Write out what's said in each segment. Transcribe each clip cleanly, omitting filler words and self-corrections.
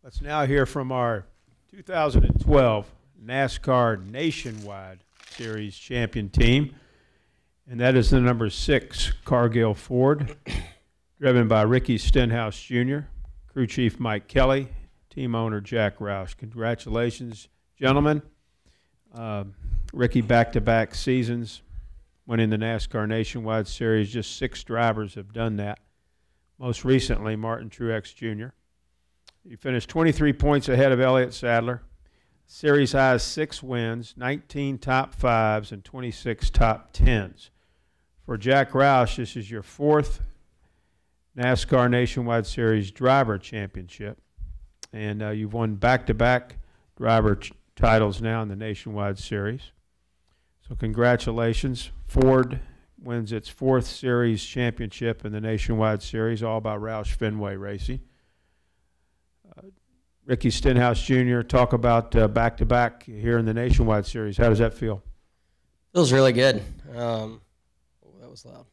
Let's now hear from our 2012 NASCAR Nationwide Series champion team, and that is the number 6 Cargill Ford, driven by Ricky Stenhouse Jr., crew chief Mike Kelly, team owner Jack Roush. Congratulations, gentlemen. Ricky, back-to-back seasons winning the NASCAR Nationwide Series. Just 6 drivers have done that. Most recently, Martin Truex Jr. He finished 23 points ahead of Elliott Sadler. Series high 6 wins, 19 top 5s, and 26 top 10s. For Jack Roush, this is your 4th NASCAR Nationwide Series driver championship. And you've won back-to-back driver titles now in the Nationwide Series. So congratulations. Ford wins its 4th Series championship in the Nationwide Series, all by Roush Fenway Racing. Ricky Stenhouse Jr., talk about back-to-back here in the Nationwide Series. How does that feel? Feels really good. That was loud.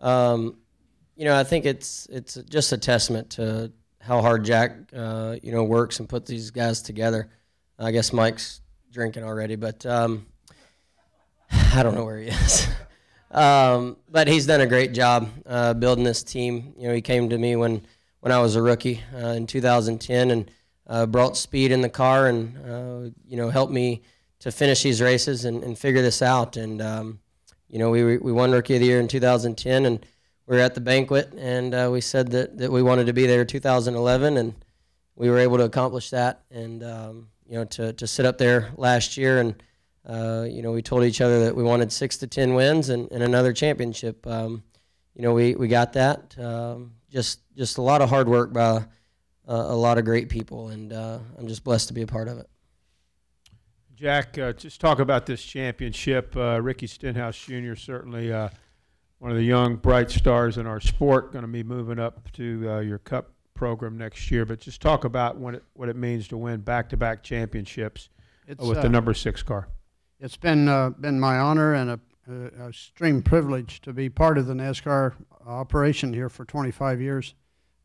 I think it's just a testament to how hard Jack, works and puts these guys together. I guess Mike's drinking already, but I don't know where he is. But he's done a great job building this team. He came to me when I was a rookie in 2010 and brought speed in the car and, helped me to finish these races and figure this out. And, we won Rookie of the Year in 2010, and we were at the banquet, and we said that we wanted to be there in 2011, and we were able to accomplish that. And, to sit up there last year and, we told each other that we wanted 6 to 10 wins and another championship. We got that. Just a lot of hard work by a lot of great people, and I'm just blessed to be a part of it. Jack, just talk about this championship. Ricky Stenhouse Jr., certainly one of the young, bright stars in our sport, going to be moving up to your Cup program next year. But just talk about what it means to win back-to-back championships with the number 6 car. It's been my honor and a extreme privilege to be part of the NASCAR operation here for 25 years.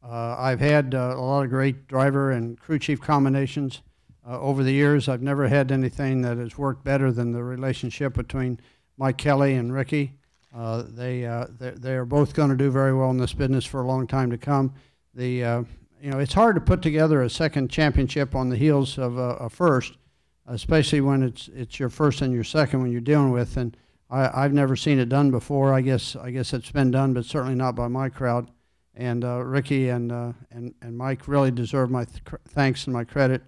I've had a lot of great driver and crew chief combinations over the years. I've never had anything that has worked better than the relationship between Mike Kelly and Ricky. They are both going to do very well in this business for a long time to come. It's hard to put together a second championship on the heels of a first, especially when it's your first and your second when you're dealing with. And I've never seen it done before. I guess it's been done, but certainly not by my crowd. And Ricky and Mike really deserve my thanks and my credit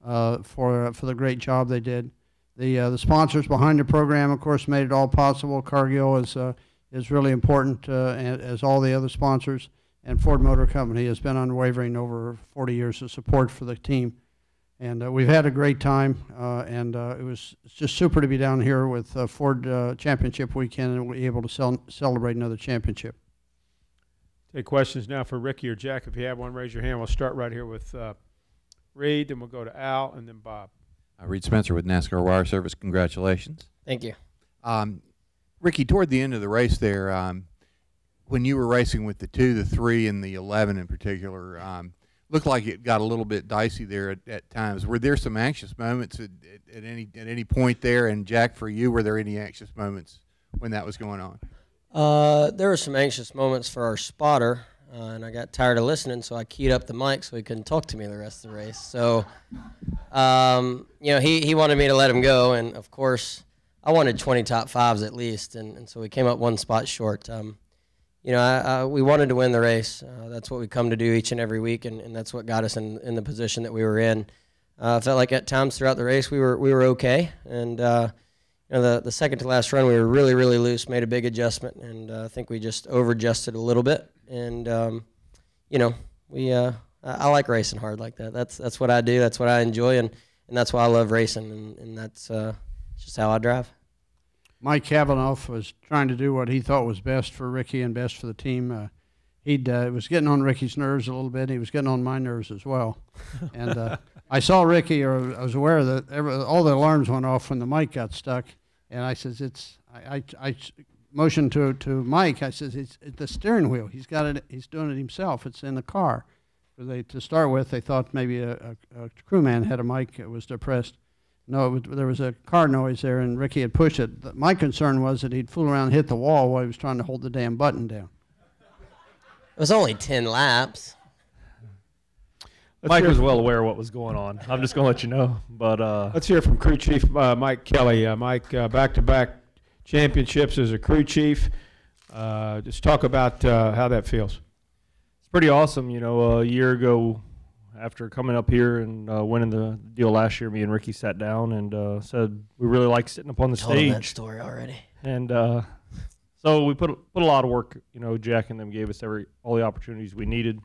for the great job they did. The sponsors behind the program, of course, made it all possible. Cargill is really important, as all the other sponsors. And Ford Motor Company has been unwavering over 40 years of support for the team. And we've had a great time, and it's just super to be down here with Ford Championship Weekend and be able to celebrate another championship. Take questions now for Ricky or Jack. If you have one, raise your hand. We'll start right here with Reed, then we'll go to Al, and then Bob. Reed Spencer with NASCAR Wire Service. Congratulations. Thank you. Ricky, toward the end of the race there, when you were racing with the 2, the 3, and the 11 in particular, looked like it got a little bit dicey there at times. Were there some anxious moments at any point there? And Jack, for you, were there any anxious moments when that was going on? There were some anxious moments for our spotter, and I got tired of listening, so I keyed up the mic so he couldn't talk to me the rest of the race. So, he wanted me to let him go, and of course, I wanted 20 top 5s at least, and so we came up 1 spot short. We wanted to win the race. That's what we come to do each and every week, and that's what got us in the position that we were in. I felt like at times throughout the race we were okay, and the second to last run we were really, really loose, made a big adjustment, and I think we just over-adjusted a little bit. And I like racing hard like that. That's what I do. That's what I enjoy, and that's why I love racing, and that's just how I drive. Mike Cavanaugh was trying to do what he thought was best for Ricky and best for the team. He was getting on Ricky's nerves a little bit. He was getting on my nerves as well. And I saw Ricky, or I was aware that all the alarms went off when the mic got stuck. And I says, I motioned to Mike. I says, it's the steering wheel. He's got it. He's doing it himself. It's in the car. To start with, they thought maybe a crewman had a mic that was depressed. No, there was a car noise there, and Ricky had pushed it. My concern was that he'd fool around and hit the wall while he was trying to hold the damn button down. It was only 10 laps. Mike was well aware of what was going on. I'm just going to let you know. But let's hear from Crew Chief Mike Kelly. Mike, back-to-back championships as a crew chief. Just talk about how that feels. it's pretty awesome. You know, a year ago, after coming up here and winning the deal last year, me and Ricky sat down and said we really like sitting up on the Told him that stage. story already. And so we put a lot of work. You know, Jack and them gave us all the opportunities we needed.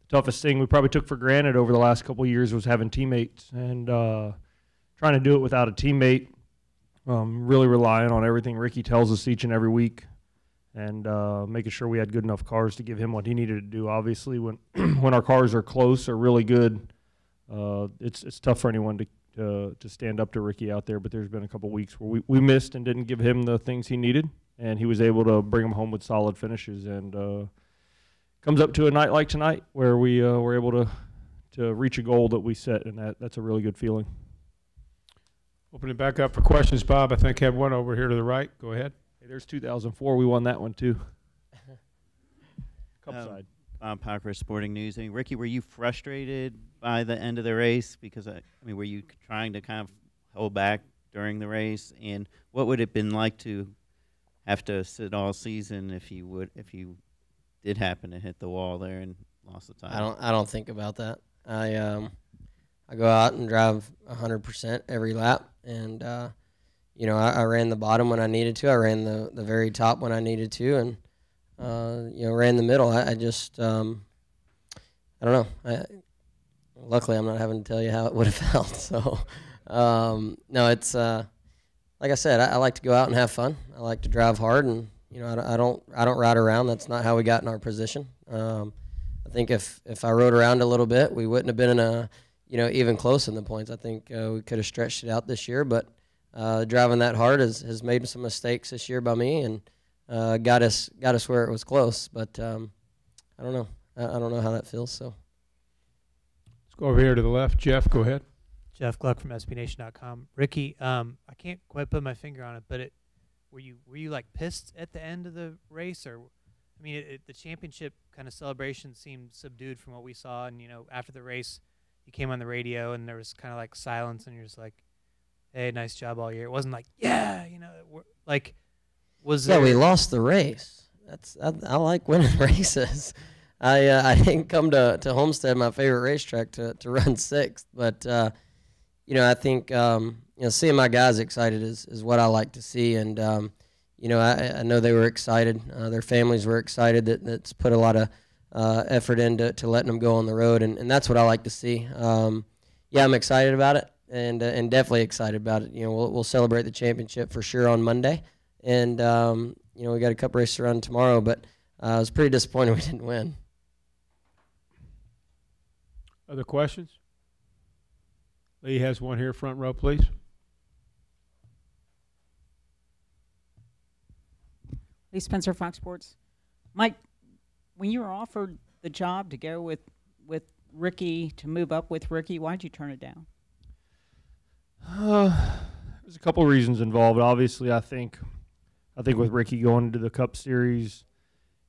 The toughest thing we probably took for granted over the last couple of years was having teammates, and trying to do it without a teammate. Really relying on everything Ricky tells us each and every week, and making sure we had good enough cars to give him what he needed to do. Obviously, when when our cars are close or really good, it's tough for anyone to stand up to Ricky out there. But there's been a couple weeks where we missed and didn't give him the things he needed, and he was able to bring them home with solid finishes. And comes up to a night like tonight where we were able to reach a goal that we set, and that's a really good feeling. Open it back up for questions, Bob. I think I have one over here to the right. Go ahead. Hey, there's 2004. We won that one too. Cup side. Bob Parker, Sporting News. I mean, Ricky, were you frustrated by the end of the race? Because I mean, were you trying to kind of hold back during the race? And what would it have been like to have to sit all season if you did happen to hit the wall there and lost the title? I don't think about that. I go out and drive 100% every lap, and you know, I ran the bottom when I needed to. I ran the very top when I needed to, and you know, ran the middle. I just I don't know. Luckily, I'm not having to tell you how it would have felt. So no, it's like I said, I like to go out and have fun. I like to drive hard, and you know, I don't ride around. That's not how we got in our position. I think if I rode around a little bit, we wouldn't have been in a, you know, even close in the points. I think we could have stretched it out this year, but driving that hard has made some mistakes this year by me, and got us where it was close. But I don't know. I don't know how that feels. So Let's go over here to the left. Jeff, go ahead. Jeff Gluck from SBNation.com. Ricky, I can't quite put my finger on it, but were you like pissed at the end of the race, or I mean, the championship kind of celebration seemed subdued from what we saw, and you know, after the race, you came on the radio and there was kind of like silence, and you're just like, "Hey, nice job all year." It wasn't like, "Yeah, you know," like was yeah, there, we lost the race. I like winning races. I didn't come to Homestead, my favorite racetrack, to run sixth, but you know, I think you know, seeing my guys excited is what I like to see, and you know, I know they were excited. Their families were excited. That's put a lot of effort into letting them go on the road, and that's what I like to see. Yeah, I'm excited about it, and definitely excited about it. You know, we'll celebrate the championship for sure on Monday, and you know, we got a cup race to run tomorrow, but I was pretty disappointed we didn't win. Other questions? Lee has one here, front row, please. Lee Spencer, Fox Sports. Mike, when you were offered the job to go with Ricky, to move up with Ricky, why'd you turn it down? There's a couple of reasons involved. Obviously, I think with Ricky going into the Cup Series,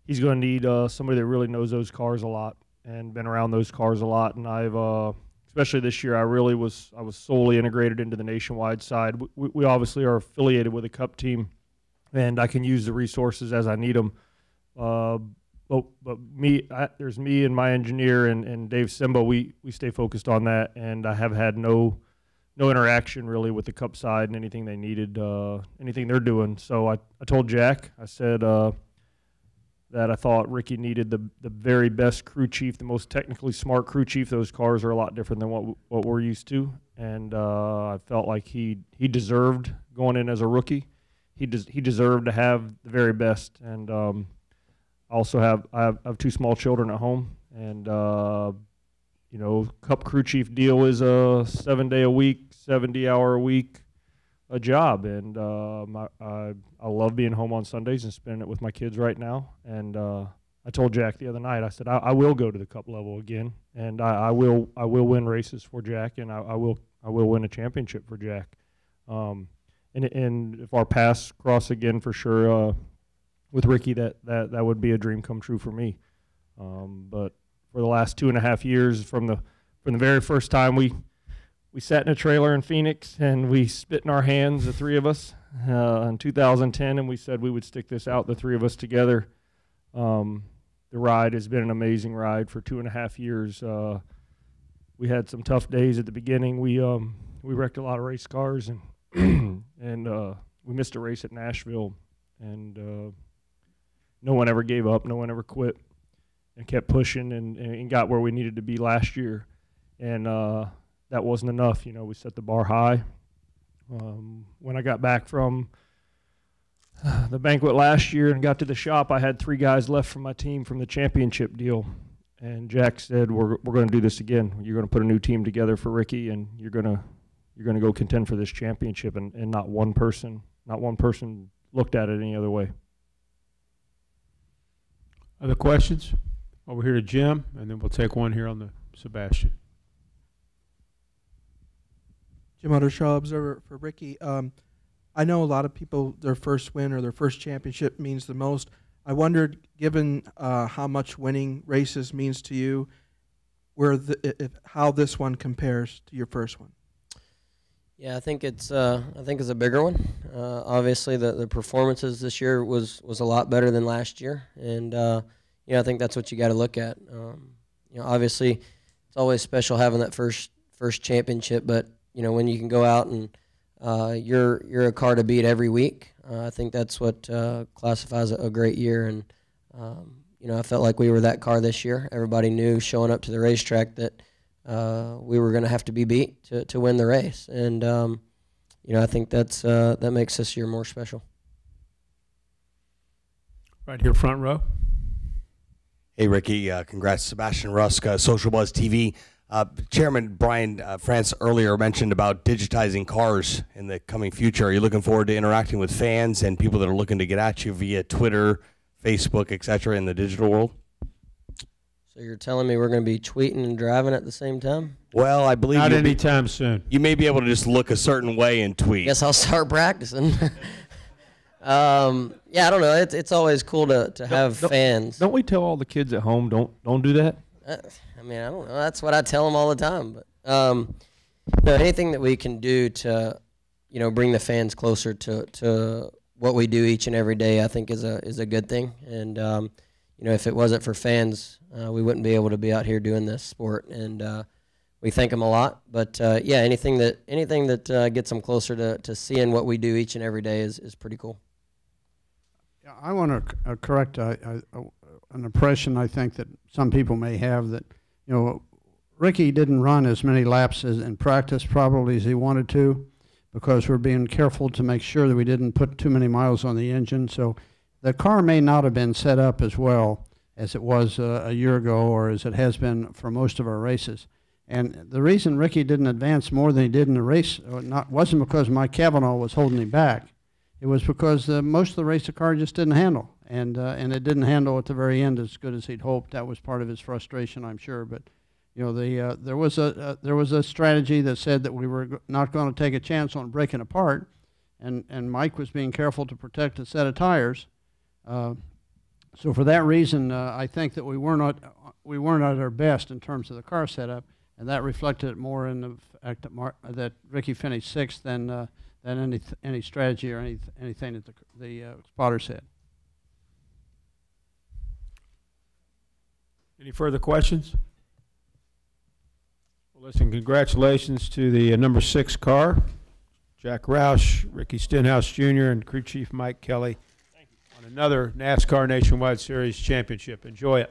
he's going to need somebody that really knows those cars a lot and been around those cars a lot. And I've especially this year, I was solely integrated into the nationwide side. We obviously are affiliated with a Cup team, and I can use the resources as I need them. But there's me and my engineer and Dave Simba. We stay focused on that, and I have had no interaction really with the Cup side and anything they needed, anything they're doing. So I told Jack, I said that I thought Ricky needed the very best crew chief, the most technically smart crew chief. Those cars are a lot different than what we're used to, and I felt like he deserved going in as a rookie. He deserved to have the very best, and I have two small children at home, and you know, Cup crew chief deal is a 7-day a week, 70-hour a week a job, and I love being home on Sundays and spending it with my kids right now, and I told Jack the other night, I said, I will go to the Cup level again, and I will win races for Jack, and I will win a championship for Jack. And if our paths cross again, for sure, with Ricky, that would be a dream come true for me. But for the last 2.5 years, from the very first time we sat in a trailer in Phoenix and we spit in our hands, the three of us, in 2010, and we said we would stick this out, the three of us together. The ride has been an amazing ride for 2.5 years. We had some tough days at the beginning. We wrecked a lot of race cars, and we missed a race at Nashville, and no one ever gave up. No one ever quit, and kept pushing and got where we needed to be last year. And that wasn't enough. You know, we set the bar high. When I got back from the banquet last year and got to the shop, I had 3 guys left from my team from the championship deal. And Jack said, we're going to do this again. You're going to put a new team together for Ricky, and you're going to go contend for this championship. And not one person looked at it any other way. Other questions? Over here to Jim, and then we'll take one here on the Sebastian. Jim Uttershaw, observer for Ricky. I know a lot of people, their first win or their first championship means the most. I wondered, given how much winning races means to you, how this one compares to your first one. Yeah, I think it's a bigger one. Obviously, the performances this year was a lot better than last year, and I think that's what you got to look at. Obviously, it's always special having that first championship, but when you can go out and you're a car to beat every week, I think that's what classifies a great year. And I felt like we were that car this year. Everybody knew showing up to the racetrack that we were going to have to be beat to win the race. And I think that makes this year more special. Right here, front row. Hey, Ricky. Congrats, Sebastian Rusk, Social Buzz TV. Chairman Brian France earlier mentioned about digitizing cars in the coming future. Are you looking forward to interacting with fans and people that are looking to get at you via Twitter, Facebook, etc. in the digital world? So you're telling me we're going to be tweeting and driving at the same time? Well, I believe not anytime soon. You may be able to just look a certain way and tweet. Guess I'll start practicing. Yeah, I don't know. It's always cool to have fans. Don't we tell all the kids at home don't do that? I mean, I don't know. That's what I tell them all the time. But anything that we can do to, bring the fans closer to what we do each and every day, I think is a good thing. And if it wasn't for fans, we wouldn't be able to be out here doing this sport. And we thank them a lot. But anything that gets them closer to seeing what we do each and every day is pretty cool. Yeah, I want to correct an impression I think that some people may have that, Ricky didn't run as many laps in practice probably as he wanted to, because we're being careful to make sure that we didn't put too many miles on the engine. So the car may not have been set up as well as it was a year ago, or as it has been for most of our races. And the reason Ricky didn't advance more than he did in the race wasn't because Mike Cavanaugh was holding him back. It was because most of the race the car just didn't handle, and it didn't handle at the very end as good as he'd hoped. That was part of his frustration, I'm sure. But there was a strategy that said that we were not going to take a chance on breaking apart, and Mike was being careful to protect a set of tires. So for that reason, I think that we weren't at our best in terms of the car setup, and that reflected more in the fact that Ricky finished sixth than any strategy or anything that the spotter said. Any further questions? Well, listen, congratulations to the number 6 car, Jack Roush, Ricky Stenhouse Jr., and crew chief Mike Kelly on another NASCAR Nationwide Series championship. Enjoy it.